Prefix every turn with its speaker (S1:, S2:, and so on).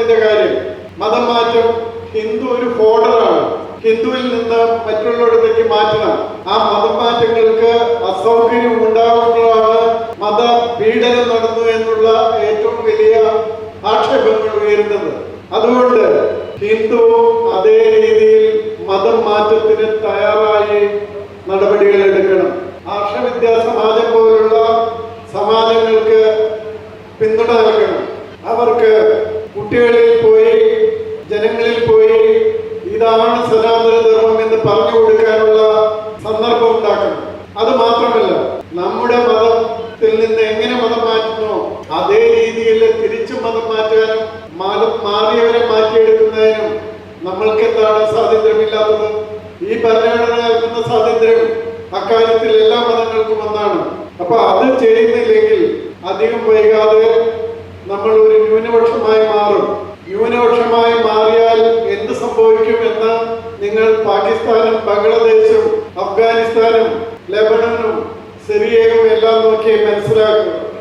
S1: മാറ്റത്തിന്റെ കാര്യം. മതം മാറ്റം ഹിന്ദു ഒരു ഫോർഡറാണ്. ഹിന്ദുവിൽ നിന്ന് മറ്റുള്ളിടത്തേക്ക് മാറ്റണം. ആ മതം മാറ്റങ്ങൾക്ക് അസൗകര്യം ഉണ്ടാകുമ്പോഴാണ് മത പീഡനം നടന്നു എന്നുള്ള ഏറ്റവും വലിയ ആക്ഷേപങ്ങൾ ഉയരുന്നത്. അതുകൊണ്ട് ഹിന്ദുവും അതേ രീതിയിൽ മതം മാറ്റത്തിന് തയ്യാറായി നടപടികൾ എടുക്കണം. ആർഷവിദ്യാ സമാജം പോലുള്ള സമാജങ്ങൾക്ക് പിന്തുണ നൽകണം. അവർക്ക് കുട്ടികളിൽ പോയി ജനങ്ങളിൽ പോയി ഇതാണ് സനാതന ധർമ്മം എന്ന് പറഞ്ഞു കൊടുക്കാനുള്ള സന്ദർഭം ഉണ്ടാക്കണം. അത് മാത്രമല്ല, നമ്മുടെ മതത്തിൽ നിന്ന് എങ്ങനെ മതം മാറ്റുന്നോ അതേ രീതിയിൽ തിരിച്ചും മതം മാറ്റാനും മാറിയവരെ മാറ്റിയെടുക്കുന്നതിനും നമ്മൾക്ക് എന്താണ് സ്വാതന്ത്ര്യമില്ലാത്തത്? ഈ ഭരണഘടന നൽകുന്ന സ്വാതന്ത്ര്യം അക്കാര്യത്തിൽ എല്ലാ മതങ്ങൾക്കും ഒന്നാണ്. അപ്പൊ അത് ചെയ്യുന്നില്ലെങ്കിൽ അധികം വൈകാതെ നമ്മൾ ഒരു ന്യൂനപക്ഷമായി മാറും. ന്യൂനപക്ഷമായി മാറിയാൽ എന്ത് സംഭവിക്കുമെന്ന് നിങ്ങൾ പാകിസ്ഥാനും ബംഗ്ലാദേശും അഫ്ഗാനിസ്ഥാനും ലെബനനും സിറിയയും എല്ലാം നോക്കി മനസ്സിലാക്കുക.